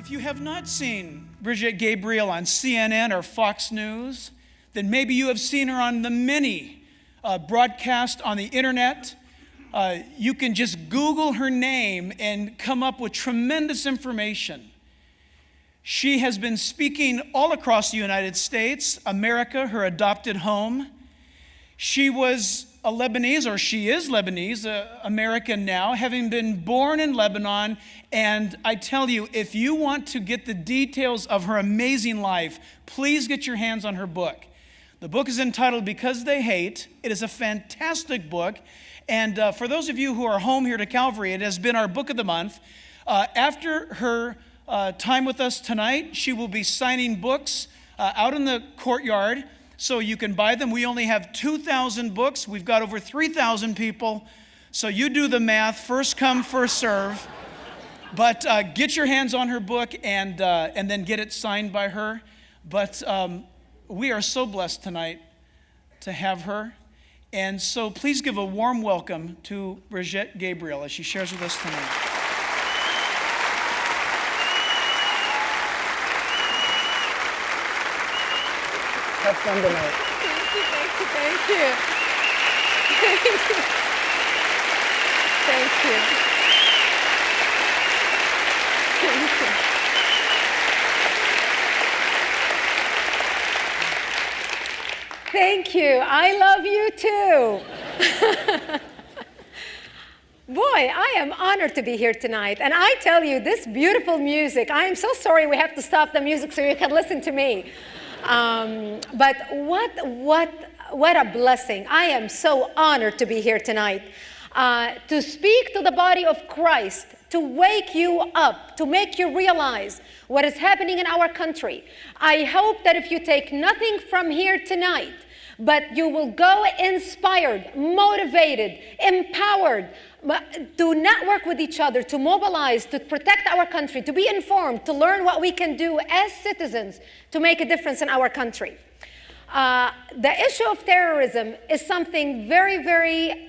If you have not seen Brigitte Gabriel on CNN or Fox News, then maybe you have seen her on the many broadcasts on the internet. You can just Google her name and come up with tremendous information. She has been speaking all across the United States, America, her adopted home. She was a Lebanese, or she is Lebanese, American now, having been born in Lebanon. And I tell you, if you want to get the details of her amazing life, please get your hands on her book. The book is entitled Because They Hate. It is a fantastic book. And for those of you who are home here to Calvary, it has been our book of the month. After her time with us tonight, she will be signing books out in the courtyard, so you can buy them. We only have 2,000 books. We've got over 3,000 people. So you do the math. First come, first serve. But get your hands on her book and then get it signed by her. But we are so blessed tonight to have her. And so please give a warm welcome to Brigitte Gabriel as she shares with us tonight. Have fun tonight. Thank you. Thank you. Thank you. I love you too. Boy, I am honored to be here tonight. And I tell you, this beautiful music, I am so sorry we have to stop the music so you can listen to me. But what a blessing. I am so honored to be here tonight, to speak to the body of Christ, to wake you up, to make you realize what is happening in our country. I hope that if you take nothing from here tonight, but you will go inspired, motivated, empowered, to network with each other, to mobilize, to protect our country, to be informed, to learn what we can do as citizens to make a difference in our country. The issue of terrorism is something very, very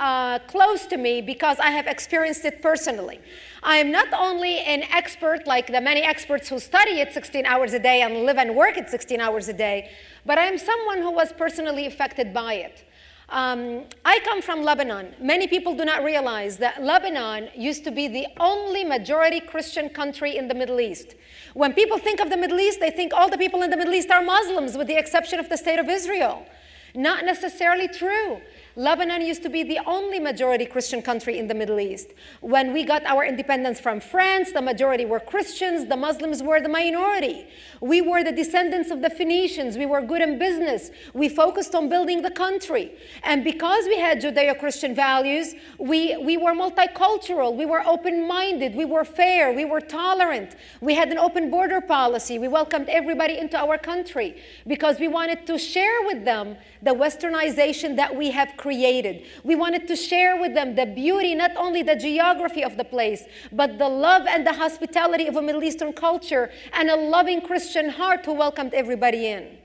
close to me because I have experienced it personally. I am not only an expert like the many experts who study it 16 hours a day and live and work it 16 hours a day, but I am someone who was personally affected by it. I come from Lebanon. Many people do not realize that Lebanon used to be the only majority Christian country in the Middle East. When people think of the Middle East, they think all the people in the Middle East are Muslims, with the exception of the state of Israel. Not necessarily true. Lebanon used to be the only majority Christian country in the Middle East. When we got our independence from France, the majority were Christians, the Muslims were the minority. We were the descendants of the Phoenicians. We were good in business. We focused on building the country. And because we had Judeo-Christian values, we were multicultural, we were open-minded, we were fair, we were tolerant. We had an open border policy. We welcomed everybody into our country because we wanted to share with them the westernization that we have created. We wanted to share with them the beauty, not only the geography of the place, but the love and the hospitality of a Middle Eastern culture and a loving Christian heart who welcomed everybody in.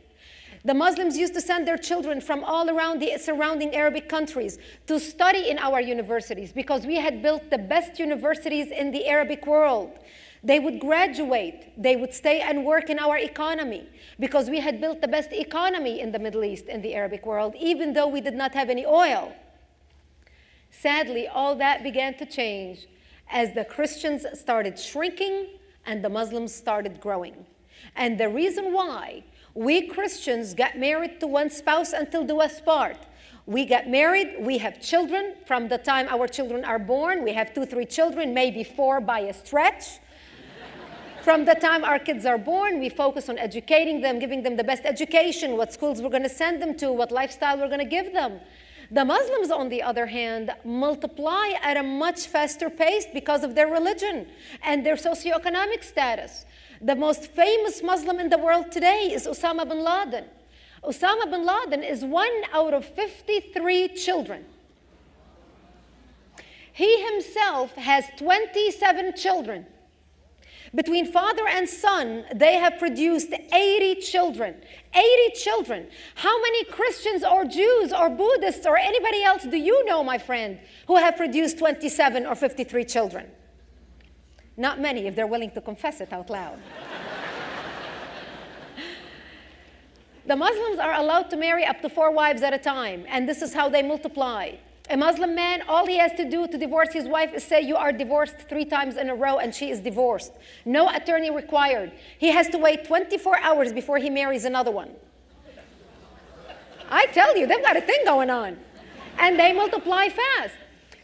The Muslims used to send their children from all around the surrounding Arabic countries to study in our universities because we had built the best universities in the Arabic world. They would graduate, they would stay and work in our economy because we had built the best economy in the Middle East and the Arabic world, even though we did not have any oil. Sadly, all that began to change as the Christians started shrinking and the Muslims started growing. And the reason why we Christians got married to one spouse until death part. We get married, we have children. From the time our children are born, we have 2, 3 children, maybe 4 by a stretch. From the time our kids are born, we focus on educating them, giving them the best education, what schools we're going to send them to, what lifestyle we're going to give them. The Muslims, on the other hand, multiply at a much faster pace because of their religion and their socioeconomic status. The most famous Muslim in the world today is Osama bin Laden. Osama bin Laden is 1 out of 53 children. He himself has 27 children. Between father and son, they have produced 80 children. 80 children. How many Christians or Jews or Buddhists or anybody else do you know, my friend, who have produced 27 or 53 children? Not many, if they're willing to confess it out loud. The Muslims are allowed to marry up to 4 wives at a time, and this is how they multiply. A Muslim man, all he has to do to divorce his wife is say, you are divorced 3 times in a row, and she is divorced. No attorney required. He has to wait 24 hours before he marries another one. I tell you, they've got a thing going on. And they multiply fast.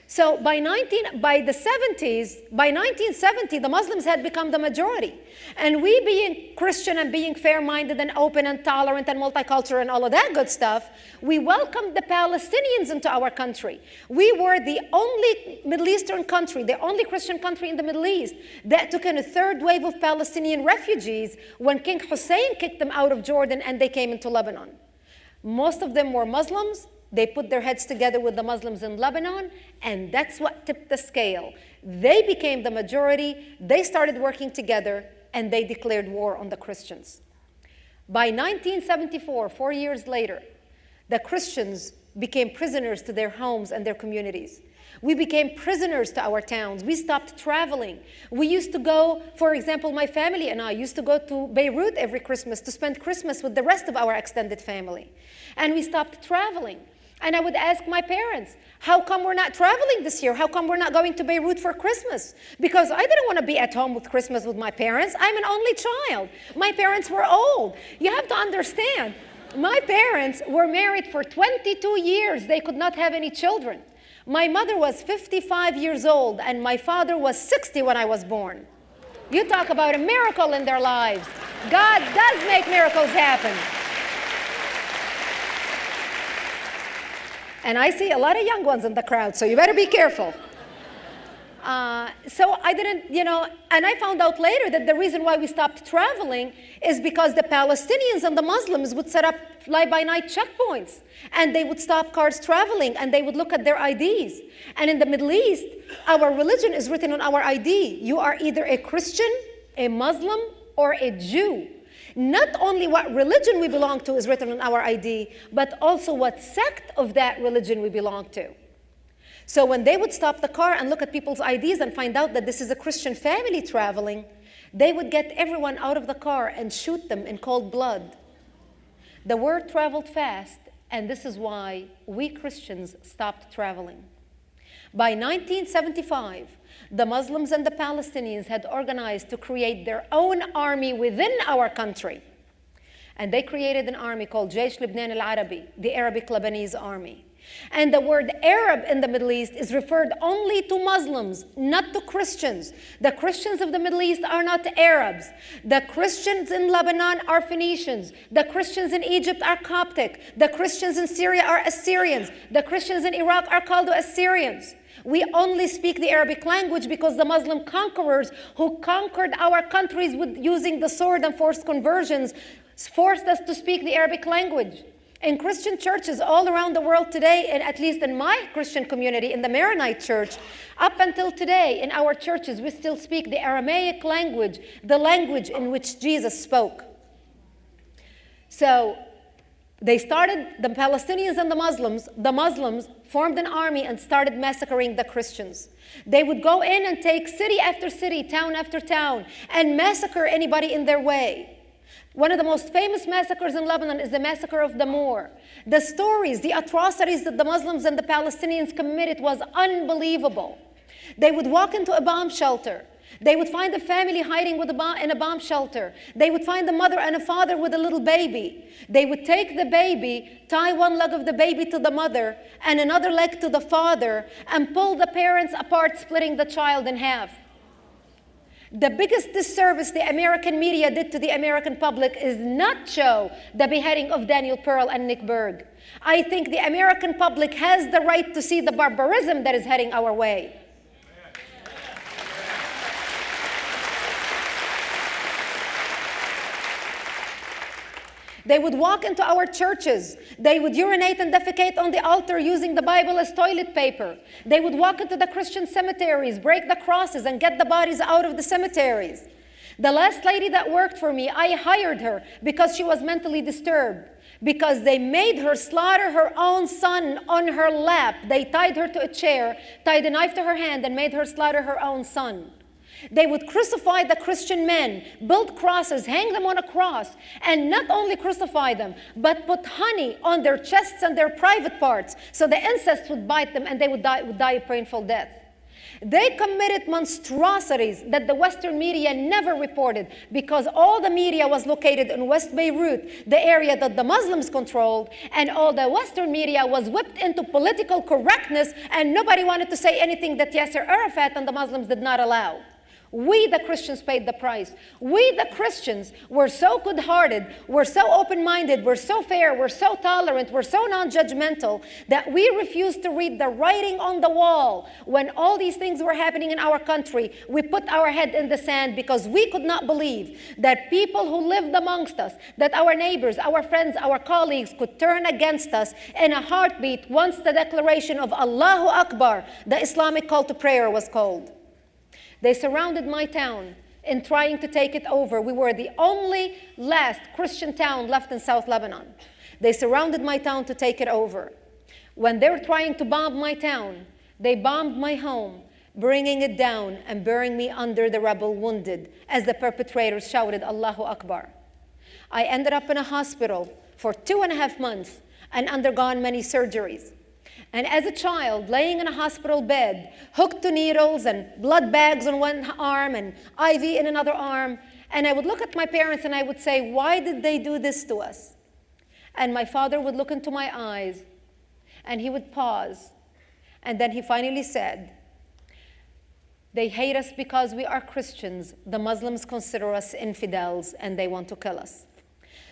So by 1970, the Muslims had become the majority. And we, being Christian and being fair-minded and open and tolerant and multicultural and all of that good stuff, we welcomed the Palestinians into our country. We were the only Middle Eastern country, the only Christian country in the Middle East that took in a 3rd wave of Palestinian refugees when King Hussein kicked them out of Jordan and they came into Lebanon. Most of them were Muslims. They put their heads together with the Muslims in Lebanon, and that's what tipped the scale. They became the majority, they started working together, and they declared war on the Christians. By 1974, 4 years later, the Christians became prisoners to their homes and their communities. We became prisoners to our towns. We stopped traveling. We used to go, for example, my family and I used to go to Beirut every Christmas to spend Christmas with the rest of our extended family. And we stopped traveling. And I would ask my parents, how come we're not traveling this year? How come we're not going to Beirut for Christmas? Because I didn't want to be at home with Christmas with my parents. I'm an only child. My parents were old. You have to understand, my parents were married for 22 years. They could not have any children. My mother was 55 years old, and my father was 60 when I was born. You talk about a miracle in their lives. God does make miracles happen. And I see a lot of young ones in the crowd, so you better be careful. So I didn't, and I found out later that the reason why we stopped traveling is because the Palestinians and the Muslims would set up fly-by-night checkpoints, and they would stop cars traveling, and they would look at their IDs. And in the Middle East, our religion is written on our ID. You are either a Christian, a Muslim, or a Jew. Not only what religion we belong to is written on our ID, but also what sect of that religion we belong to. So when they would stop the car and look at people's IDs and find out that this is a Christian family traveling, they would get everyone out of the car and shoot them in cold blood. The word traveled fast, and this is why we Christians stopped traveling. By 1975, the Muslims and the Palestinians had organized to create their own army within our country. And they created an army called Jaysh Lebanon al-Arabi, the Arabic Lebanese army. And the word Arab in the Middle East is referred only to Muslims, not to Christians. The Christians of the Middle East are not Arabs. The Christians in Lebanon are Phoenicians. The Christians in Egypt are Coptic. The Christians in Syria are Assyrians. The Christians in Iraq are Chaldo-Assyrians. We only speak the Arabic language because the Muslim conquerors who conquered our countries with using the sword and forced conversions forced us to speak the Arabic language. In Christian churches all around the world today, and at least in my Christian community, in the Maronite church, up until today, in our churches, we still speak the Aramaic language, the language in which Jesus spoke. So they started, the Palestinians and the Muslims formed an army and started massacring the Christians. They would go in and take city after city, town after town, and massacre anybody in their way. One of the most famous massacres in Lebanon is the massacre of Damour. The stories, the atrocities that the Muslims and the Palestinians committed was unbelievable. They would walk into a bomb shelter. They would find a family hiding in a bomb shelter. They would find a mother and a father with a little baby. They would take the baby, tie one leg of the baby to the mother and another leg to the father, and pull the parents apart, splitting the child in half. The biggest disservice the American media did to the American public is not show the beheading of Daniel Pearl and Nick Berg. I think the American public has the right to see the barbarism that is heading our way. They would walk into our churches. They would urinate and defecate on the altar using the Bible as toilet paper. They would walk into the Christian cemeteries, break the crosses, and get the bodies out of the cemeteries. The last lady that worked for me, I hired her because she was mentally disturbed, because they made her slaughter her own son on her lap. They tied her to a chair, tied a knife to her hand, and made her slaughter her own son. They would crucify the Christian men, build crosses, hang them on a cross, and not only crucify them, but put honey on their chests and their private parts, so the insects would bite them and they would die a painful death. They committed monstrosities that the Western media never reported, because all the media was located in West Beirut, the area that the Muslims controlled, and all the Western media was whipped into political correctness, and nobody wanted to say anything that Yasser Arafat and the Muslims did not allow. We, the Christians, paid the price. We, the Christians, were so good-hearted, we're so open-minded, we're so fair, we're so tolerant, we're so non-judgmental that we refused to read the writing on the wall. When all these things were happening in our country, we put our head in the sand because we could not believe that people who lived amongst us, that our neighbors, our friends, our colleagues could turn against us in a heartbeat once the declaration of Allahu Akbar, the Islamic call to prayer, was called. They surrounded my town in trying to take it over. We were the only last Christian town left in South Lebanon. They surrounded my town to take it over. When they were trying to bomb my town, they bombed my home, bringing it down and burying me under the rubble, wounded, as the perpetrators shouted Allahu Akbar. I ended up in a hospital for 2.5 months and undergone many surgeries. And as a child, laying in a hospital bed, hooked to needles and blood bags on one arm and IV in another arm, and I would look at my parents and I would say, why did they do this to us? And my father would look into my eyes and he would pause. And then he finally said, they hate us because we are Christians. The Muslims consider us infidels and they want to kill us.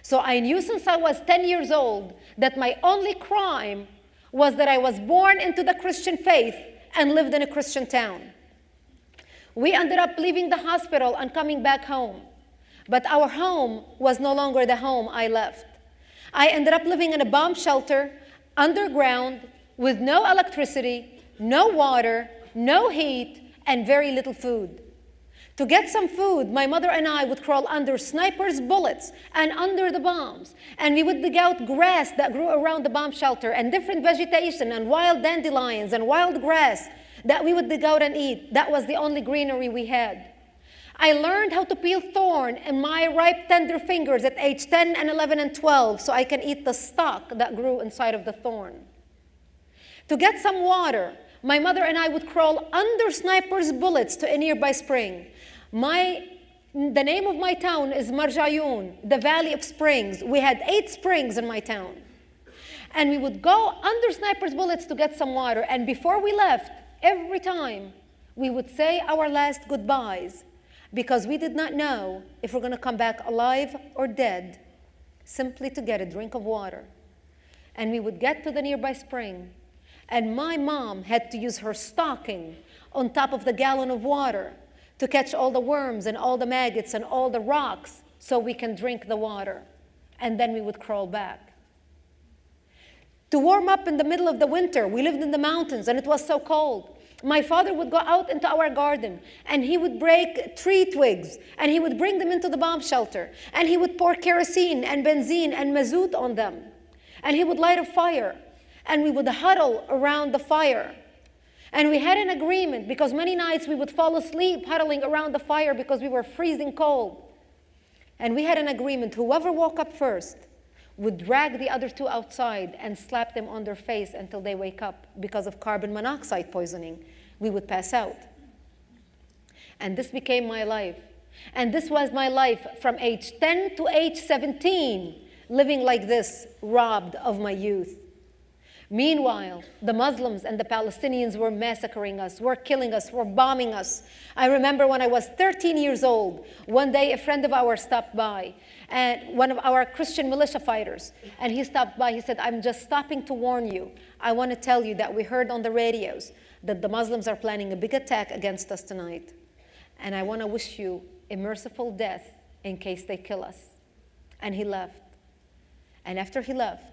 So I knew since I was 10 years old that my only crime was that I was born into the Christian faith and lived in a Christian town. We ended up leaving the hospital and coming back home. But our home was no longer the home I left. I ended up living in a bomb shelter, underground, with no electricity, no water, no heat, and very little food. To get some food, my mother and I would crawl under snipers' bullets and under the bombs. And we would dig out grass that grew around the bomb shelter and different vegetation and wild dandelions and wild grass that we would dig out and eat. That was the only greenery we had. I learned how to peel thorn in my ripe, tender fingers at age 10 and 11 and 12 so I can eat the stalk that grew inside of the thorn. To get some water, my mother and I would crawl under snipers' bullets to a nearby spring. The name of my town is Marjayun, the Valley of Springs. We had 8 springs in my town. And we would go under snipers' bullets to get some water. And before we left, every time, we would say our last goodbyes because we did not know if we're going to come back alive or dead, simply to get a drink of water. And we would get to the nearby spring. And my mom had to use her stocking on top of the gallon of water to catch all the worms and all the maggots and all the rocks so we can drink the water. And then we would crawl back. To warm up in the middle of the winter, we lived in the mountains and it was so cold. My father would go out into our garden and he would break tree twigs and he would bring them into the bomb shelter and he would pour kerosene and benzene and mazout on them. And he would light a fire and we would huddle around the fire. And we had an agreement because many nights we would fall asleep huddling around the fire because we were freezing cold. And we had an agreement, whoever woke up first would drag the other 2 outside and slap them on their face until they wake up because of carbon monoxide poisoning. We would pass out. And this became my life. And this was my life from age 10 to age 17, living like this, robbed of my youth. Meanwhile, the Muslims and the Palestinians were massacring us, were killing us, were bombing us. I remember when I was 13 years old, one day a friend of ours stopped by, and one of our Christian militia fighters, and he stopped by, he said, I'm just stopping to warn you. I want to tell you that we heard on the radios that the Muslims are planning a big attack against us tonight. And I want to wish you a merciful death in case they kill us. And he left. And after he left,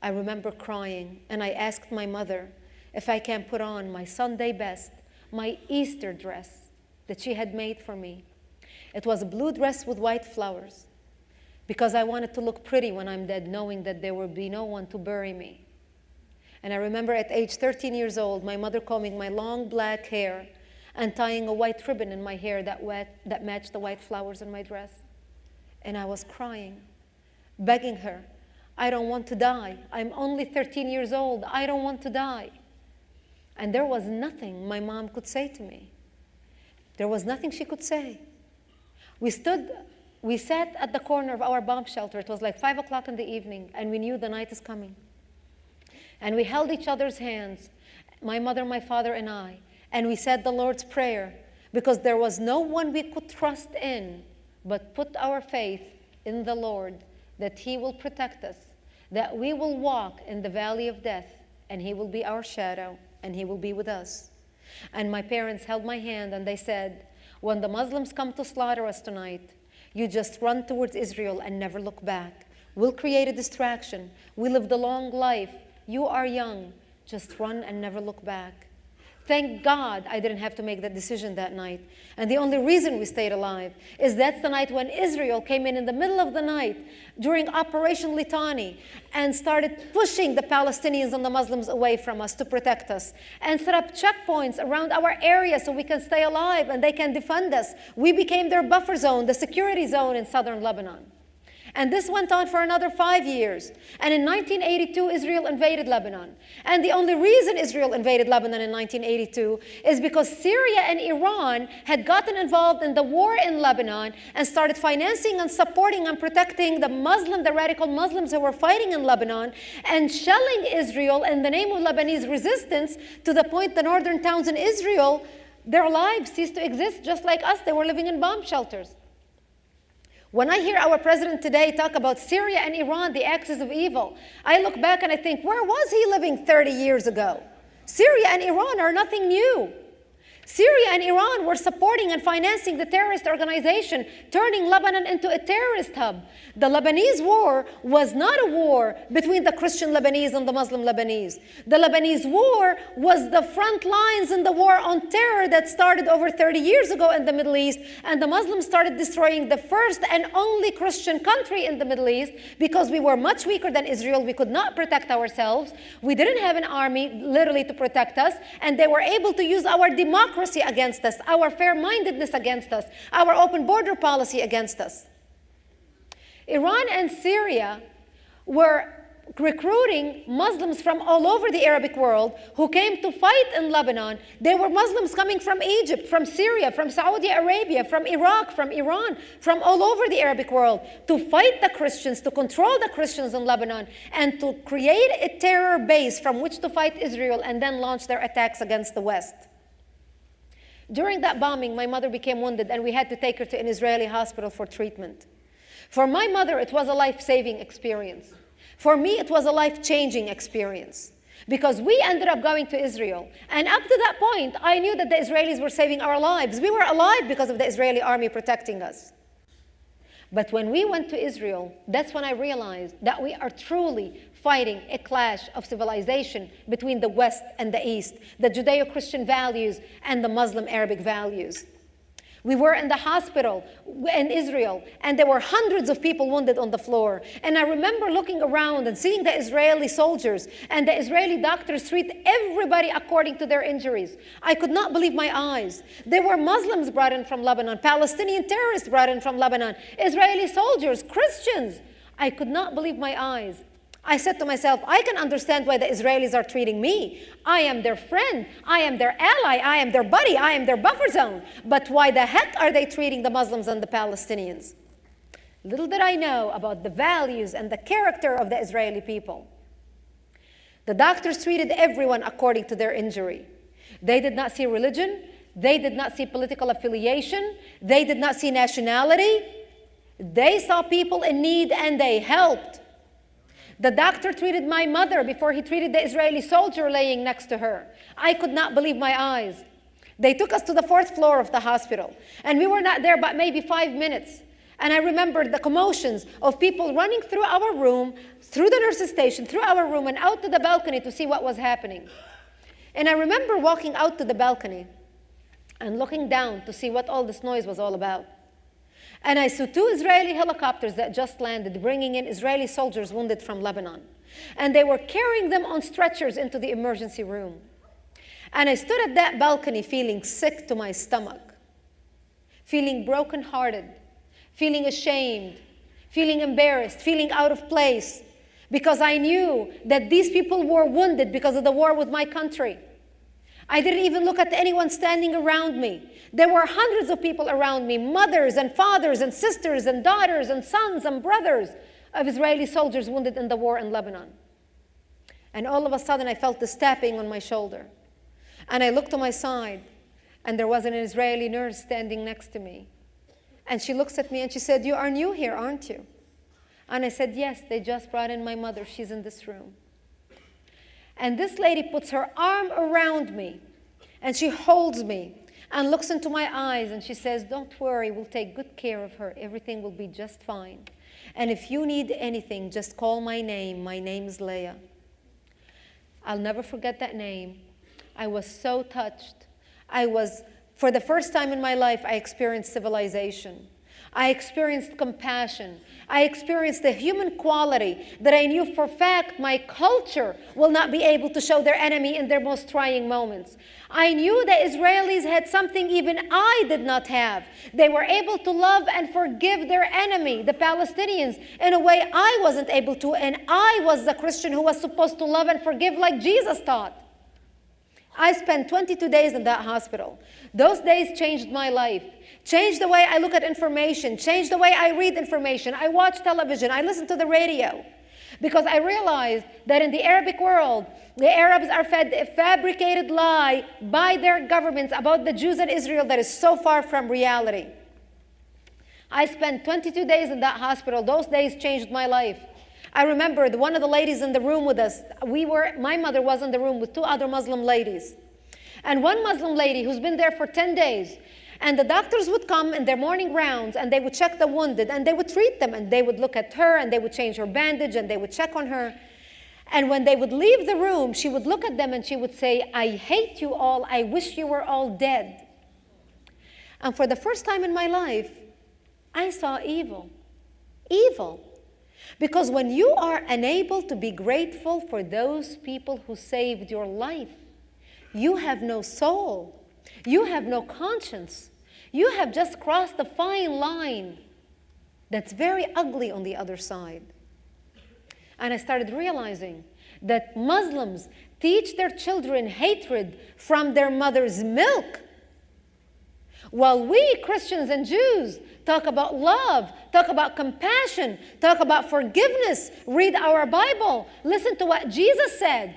I remember crying, and I asked my mother if I can put on my Sunday best, my Easter dress that she had made for me. It was a blue dress with white flowers because I wanted to look pretty when I'm dead, knowing that there would be no one to bury me. And I remember at age 13 years old, my mother combing my long black hair and tying a white ribbon in my hair that matched the white flowers in my dress. And I was crying, begging her, I don't want to die. I'm only 13 years old. I don't want to die. And there was nothing my mom could say to me. There was nothing she could say. We sat at the corner of our bomb shelter. It was like 5 o'clock in the evening, and we knew the night is coming. And we held each other's hands, my mother, my father, and I, and we said the Lord's Prayer, because there was no one we could trust in, but put our faith in the Lord, that He will protect us, that we will walk in the valley of death, and He will be our shadow, and He will be with us. And my parents held my hand, and they said, when the Muslims come to slaughter us tonight, you just run towards Israel and never look back. We'll create a distraction. We lived a long life. You are young. Just run and never look back. Thank God I didn't have to make that decision that night. And the only reason we stayed alive is that's the night when Israel came in the middle of the night during Operation Litani and started pushing the Palestinians and the Muslims away from us to protect us and set up checkpoints around our area so we can stay alive and they can defend us. We became their buffer zone, the security zone in southern Lebanon. And this went on for another 5 years. And in 1982, Israel invaded Lebanon. And the only reason Israel invaded Lebanon in 1982 is because Syria and Iran had gotten involved in the war in Lebanon and started financing and supporting and protecting the radical Muslims who were fighting in Lebanon and shelling Israel in the name of Lebanese resistance, to the point the northern towns in Israel, their lives ceased to exist just like us. They were living in bomb shelters. When I hear our president today talk about Syria and Iran, the axis of evil, I look back and I think, where was he living 30 years ago? Syria and Iran are nothing new. Syria and Iran were supporting and financing the terrorist organization, turning Lebanon into a terrorist hub. The Lebanese war was not a war between the Christian Lebanese and the Muslim Lebanese. The Lebanese war was the front lines in the war on terror that started over 30 years ago in the Middle East, and the Muslims started destroying the first and only Christian country in the Middle East because we were much weaker than Israel. We could not protect ourselves. We didn't have an army literally to protect us, and they were able to use our democracy against us, our fair-mindedness against us, our open border policy against us. Iran and Syria were recruiting Muslims from all over the Arabic world who came to fight in Lebanon. They were Muslims coming from Egypt, from Syria, from Saudi Arabia, from Iraq, from Iran, from all over the Arabic world to fight the Christians, to control the Christians in Lebanon, and to create a terror base from which to fight Israel and then launch their attacks against the West. During that bombing, my mother became wounded, and we had to take her to an Israeli hospital for treatment. For my mother, it was a life-saving experience. For me, it was a life-changing experience, because we ended up going to Israel. And up to that point, I knew that the Israelis were saving our lives. We were alive because of the Israeli army protecting us. But when we went to Israel, that's when I realized that we are truly fighting a clash of civilization between the West and the East, the Judeo-Christian values and the Muslim-Arabic values. We were in the hospital in Israel, and there were hundreds of people wounded on the floor. And I remember looking around and seeing the Israeli soldiers and the Israeli doctors treat everybody according to their injuries. I could not believe my eyes. There were Muslims brought in from Lebanon, Palestinian terrorists brought in from Lebanon, Israeli soldiers, Christians. I could not believe my eyes. I said to myself, I can understand why the Israelis are treating me. I am their friend. I am their ally. I am their buddy. I am their buffer zone. But why the heck are they treating the Muslims and the Palestinians? Little did I know about the values and the character of the Israeli people. The doctors treated everyone according to their injury. They did not see religion. They did not see political affiliation. They did not see nationality. They saw people in need and they helped. The doctor treated my mother before he treated the Israeli soldier laying next to her. I could not believe my eyes. They took us to the 4th floor of the hospital, and we were not there but maybe 5 minutes. And I remembered the commotions of people running through our room, through the nurse's station, through our room, and out to the balcony to see what was happening. And I remember walking out to the balcony and looking down to see what all this noise was all about. And I saw 2 Israeli helicopters that just landed, bringing in Israeli soldiers wounded from Lebanon. And they were carrying them on stretchers into the emergency room. And I stood at that balcony feeling sick to my stomach, feeling brokenhearted, feeling ashamed, feeling embarrassed, feeling out of place, because I knew that these people were wounded because of the war with my country. I didn't even look at anyone standing around me. There were hundreds of people around me, mothers and fathers and sisters and daughters and sons and brothers of Israeli soldiers wounded in the war in Lebanon. And all of a sudden, I felt this tapping on my shoulder. And I looked to my side, and there was an Israeli nurse standing next to me. And she looks at me and she said, "You are new here, aren't you?" And I said, "Yes, they just brought in my mother. She's in this room." And this lady puts her arm around me, and she holds me and looks into my eyes, and she says, "Don't worry, we'll take good care of her. Everything will be just fine. And if you need anything, just call my name. My name is Leah." I'll never forget that name. I was so touched. For the first time in my life, I experienced civilization. I experienced compassion. I experienced the human quality that I knew for a fact my culture will not be able to show their enemy in their most trying moments. I knew the Israelis had something even I did not have. They were able to love and forgive their enemy, the Palestinians, in a way I wasn't able to, and I was the Christian who was supposed to love and forgive like Jesus taught. I spent 22 days in that hospital. Those days changed my life, changed the way I look at information, changed the way I read information. I watch television, I listen to the radio, because I realized that in the Arabic world, the Arabs are fed a fabricated lie by their governments about the Jews in Israel that is so far from reality. I spent 22 days in that hospital. Those days changed my life. I remember one of the ladies in the room with us, my mother was in the room with two other Muslim ladies. And one Muslim lady who's been there for 10 days, and the doctors would come in their morning rounds, and they would check the wounded, and they would treat them, and they would look at her, and they would change her bandage, and they would check on her. And when they would leave the room, she would look at them, and she would say, "I hate you all. I wish you were all dead." And for the first time in my life, I saw evil. Evil. Because when you are unable to be grateful for those people who saved your life, you have no soul. You have no conscience. You have just crossed a fine line that's very ugly on the other side. And I started realizing that Muslims teach their children hatred from their mother's milk, while we Christians and Jews talk about love, talk about compassion, talk about forgiveness, read our Bible, listen to what Jesus said.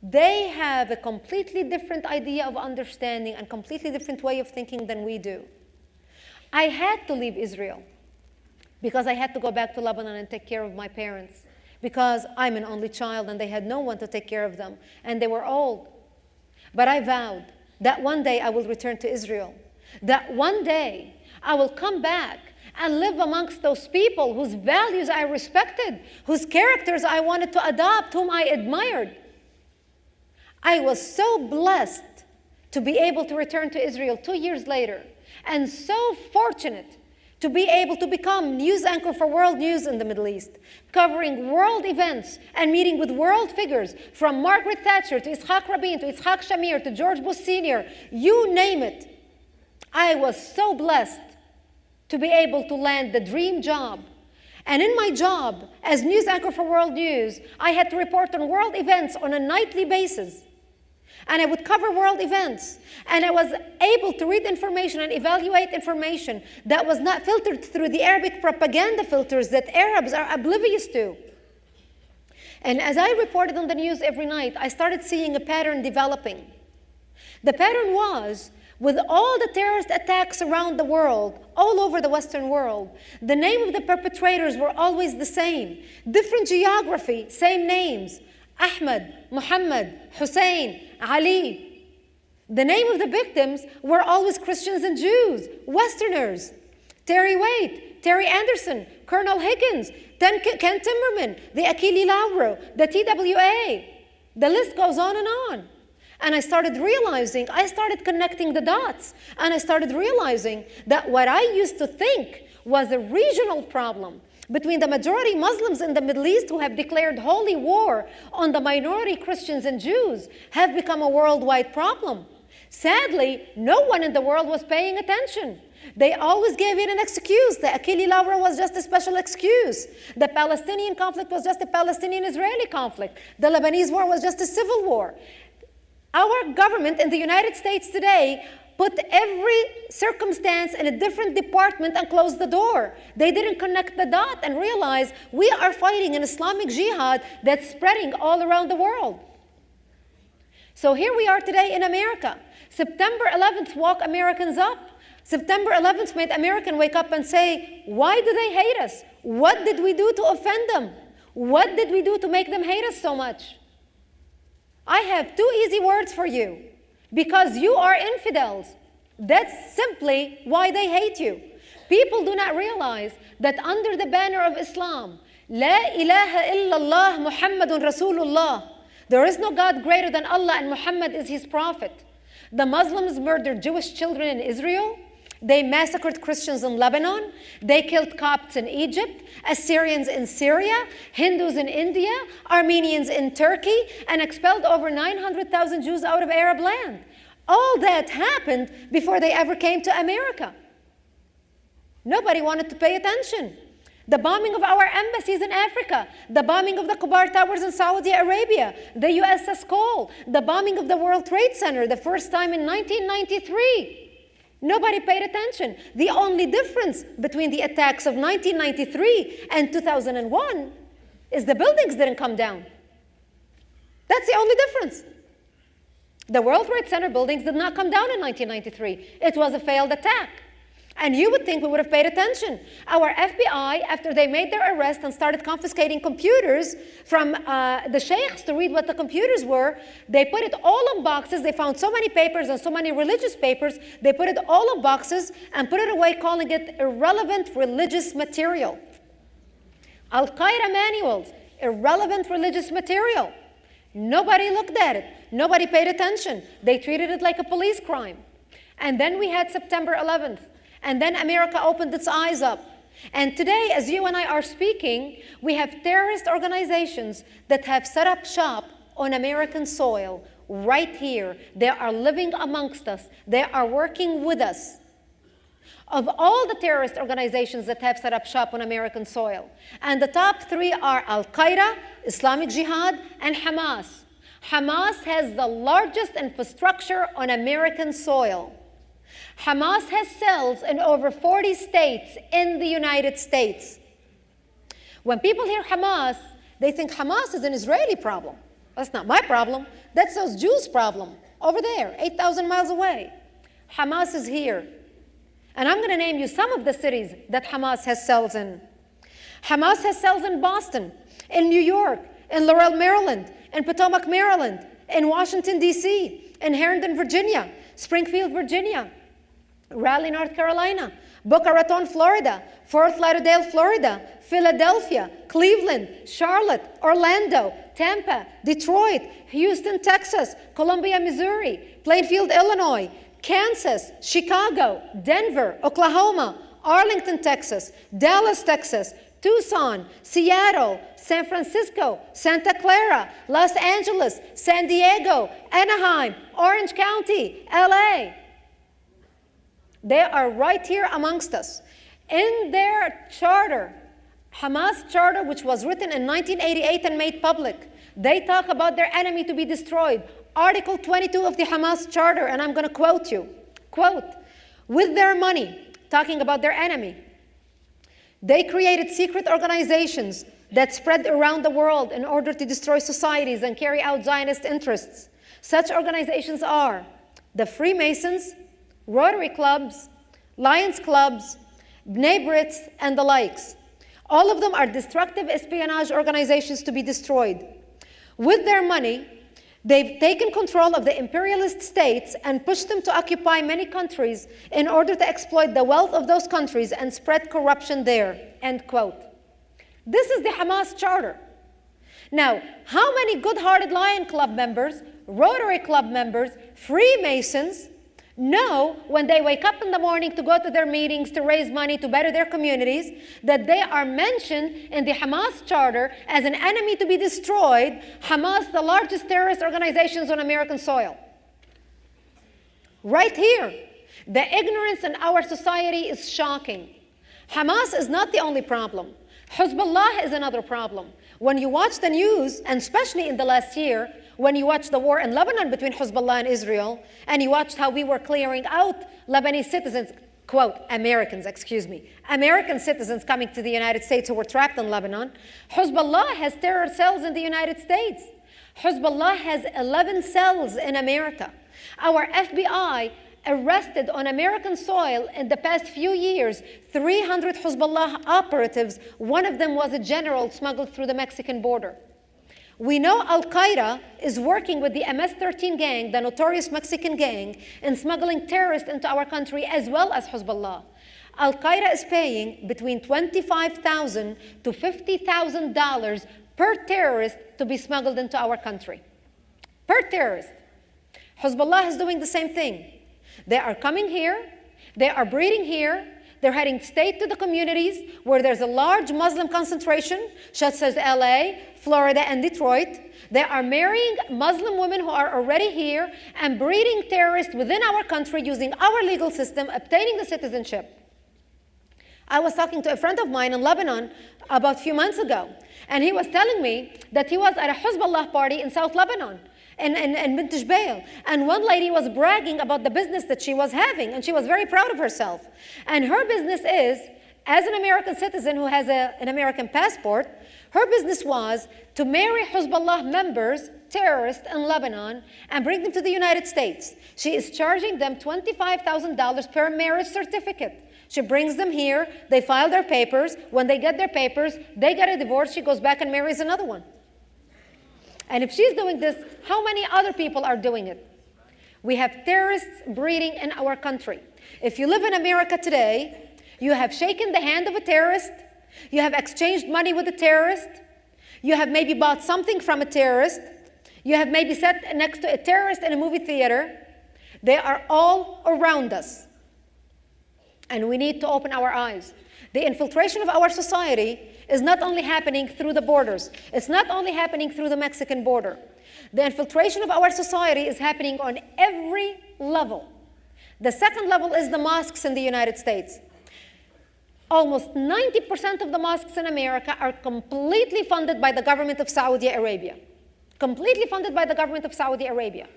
They have a completely different idea of understanding and completely different way of thinking than we do. I had to leave Israel because I had to go back to Lebanon and take care of my parents, because I'm an only child and they had no one to take care of them, and they were old. But I vowed that one day I will return to Israel, that one day I will come back and live amongst those people whose values I respected, whose characters I wanted to adopt, whom I admired. I was so blessed to be able to return to Israel 2 years later, and so fortunate to be able to become news anchor for world news in the Middle East, covering world events and meeting with world figures, from Margaret Thatcher to Yitzhak Rabin to Yitzhak Shamir to George Bush Sr., you name it. I was so blessed to be able to land the dream job. And in my job as news anchor for world news, I had to report on world events on a nightly basis. And I would cover world events. And I was able to read information and evaluate information that was not filtered through the Arabic propaganda filters that Arabs are oblivious to. And as I reported on the news every night, I started seeing a pattern developing. The pattern was, with all the terrorist attacks around the world, all over the Western world, the name of the perpetrators were always the same. Different geography, same names. Ahmed, Muhammad, Hussein, Ali. The name of the victims were always Christians and Jews, Westerners. Terry Waite, Terry Anderson, Colonel Higgins, Ken Timmerman, the Achille Lauro, the TWA. The list goes on and on. And I started connecting the dots, and I started realizing that what I used to think was a regional problem between the majority Muslims in the Middle East who have declared holy war on the minority Christians and Jews have become a worldwide problem. Sadly, no one in the world was paying attention. They always gave it an excuse. The Achille Lauro was just a special excuse. The Palestinian conflict was just a Palestinian-Israeli conflict. The Lebanese war was just a civil war. Our government in the United States today put every circumstance in a different department and closed the door. They didn't connect the dot and realize we are fighting an Islamic jihad that's spreading all around the world. So here we are today in America. September 11th woke Americans up. September 11th made Americans wake up and say, why do they hate us? What did we do to offend them? What did we do to make them hate us so much? I have two easy words for you. Because you are infidels. That's simply why they hate you. People do not realize that under the banner of Islam, La ilaha illallah Muhammadun Rasulullah, there is no God greater than Allah and Muhammad is his prophet. The Muslims murdered Jewish children in Israel. They massacred Christians in Lebanon. They killed Copts in Egypt, Assyrians in Syria, Hindus in India, Armenians in Turkey, and expelled over 900,000 Jews out of Arab land. All that happened before they ever came to America. Nobody wanted to pay attention. The bombing of our embassies in Africa, the bombing of the Kubar Towers in Saudi Arabia, the USS Cole, the bombing of the World Trade Center, the first time in 1993. Nobody paid attention. The only difference between the attacks of 1993 and 2001 is the buildings didn't come down. That's the only difference. The World Trade Center buildings did not come down in 1993. It was a failed attack. And you would think we would have paid attention. Our FBI, after they made their arrest and started confiscating computers from the sheikhs to read what the computers were, they put it all in boxes. They found so many papers and so many religious papers. They put it all in boxes and put it away, calling it irrelevant religious material. Al-Qaeda manuals, irrelevant religious material. Nobody looked at it. Nobody paid attention. They treated it like a police crime. And then we had September 11th. And then America opened its eyes up. And today, as you and I are speaking, we have terrorist organizations that have set up shop on American soil right here. They are living amongst us. They are working with us. Of all the terrorist organizations that have set up shop on American soil, and the top three are Al-Qaeda, Islamic Jihad, and Hamas. Hamas has the largest infrastructure on American soil. Hamas has cells in over 40 states in the United States. When people hear Hamas, they think Hamas is an Israeli problem. That's not my problem. That's those Jews' problem over there, 8,000 miles away. Hamas is here. And I'm going to name you some of the cities that Hamas has cells in. Hamas has cells in Boston, in New York, in Laurel, Maryland, in Potomac, Maryland, in Washington, D.C., in Herndon, Virginia, Springfield, Virginia, Raleigh, North Carolina, Boca Raton, Florida, Fort Lauderdale, Florida, Philadelphia, Cleveland, Charlotte, Orlando, Tampa, Detroit, Houston, Texas, Columbia, Missouri, Plainfield, Illinois, Kansas, Chicago, Denver, Oklahoma, Arlington, Texas, Dallas, Texas, Tucson, Seattle, San Francisco, Santa Clara, Los Angeles, San Diego, Anaheim, Orange County, LA. They are right here amongst us. In their charter, Hamas charter, which was written in 1988 and made public, they talk about their enemy to be destroyed. Article 22 of the Hamas charter, and I'm going to quote you. Quote, with their money, talking about their enemy, they created secret organizations that spread around the world in order to destroy societies and carry out Zionist interests. Such organizations are the Freemasons, Rotary clubs, Lions clubs, B'nai B'rith, and the likes. All of them are destructive espionage organizations to be destroyed. With their money, they've taken control of the imperialist states and pushed them to occupy many countries in order to exploit the wealth of those countries and spread corruption there, end quote. This is the Hamas charter. Now, how many good-hearted Lion Club members, Rotary Club members, Freemasons, know when they wake up in the morning to go to their meetings, to raise money, to better their communities, that they are mentioned in the Hamas charter as an enemy to be destroyed. Hamas, the largest terrorist organizations on American soil. Right here. The ignorance in our society is shocking. Hamas is not the only problem. Hezbollah is another problem. When you watch the news, and especially in the last year, when you watch the war in Lebanon between Hezbollah and Israel, and you watched how we were clearing out Lebanese citizens, quote, American citizens coming to the United States who were trapped in Lebanon, Hezbollah has terror cells in the United States. Hezbollah has 11 cells in America. Our FBI arrested on American soil in the past few years 300 Hezbollah operatives. One of them was a general smuggled through the Mexican border. We know Al-Qaeda is working with the MS-13 gang, the notorious Mexican gang, in smuggling terrorists into our country as well as Hezbollah. Al-Qaeda is paying between $25,000 to $50,000 per terrorist to be smuggled into our country. Per terrorist. Hezbollah is doing the same thing. They are coming here, they are breeding here, they're heading straight to the communities where there's a large Muslim concentration, such as LA, Florida, and Detroit. They are marrying Muslim women who are already here and breeding terrorists within our country using our legal system, obtaining the citizenship. I was talking to a friend of mine in Lebanon about a few months ago, and he was telling me that he was at a Hezbollah party in South Lebanon. In Bint Jbeil. And one lady was bragging about the business that she was having, and she was very proud of herself. And her business is, as an American citizen who has an American passport, her business was to marry Hezbollah members, terrorists in Lebanon, and bring them to the United States. She is charging them $25,000 per marriage certificate. She brings them here, they file their papers. When they get their papers, they get a divorce, she goes back and marries another one. And if she's doing this, how many other people are doing it? We have terrorists breeding in our country. If you live in America today, you have shaken the hand of a terrorist, you have exchanged money with a terrorist, you have maybe bought something from a terrorist, you have maybe sat next to a terrorist in a movie theater. They are all around us. And we need to open our eyes. The infiltration of our society is not only happening through the borders. It's not only happening through the Mexican border. The infiltration of our society is happening on every level. The second level is the mosques in the United States. Almost 90% of the mosques in America are completely funded by the government of Saudi Arabia. Completely funded by the government of Saudi Arabia.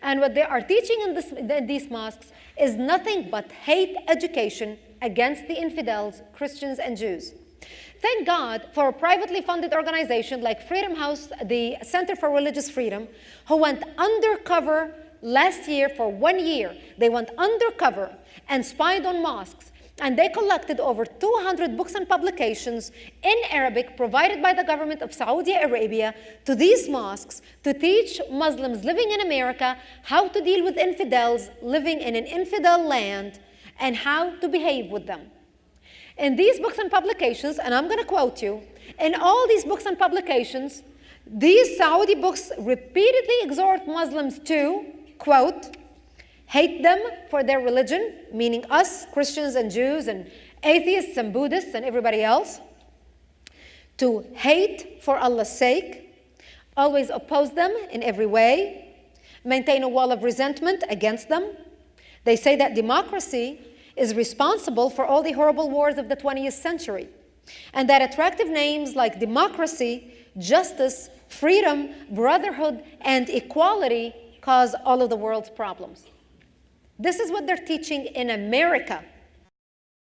And what they are teaching in these mosques is nothing but hate education against the infidels, Christians and Jews. Thank God for a privately funded organization like Freedom House, the Center for Religious Freedom, who went undercover last year for 1 year. They went undercover and spied on mosques. And they collected over 200 books and publications in Arabic provided by the government of Saudi Arabia to these mosques to teach Muslims living in America how to deal with infidels living in an infidel land and how to behave with them. In these books and publications, and I'm going to quote you, in all these books and publications, these Saudi books repeatedly exhort Muslims to, quote, hate them for their religion, meaning us, Christians and Jews and atheists and Buddhists and everybody else, to hate for Allah's sake, always oppose them in every way, maintain a wall of resentment against them. They say that democracy is responsible for all the horrible wars of the 20th century, and that attractive names like democracy, justice, freedom, brotherhood, and equality cause all of the world's problems. This is what they're teaching in America.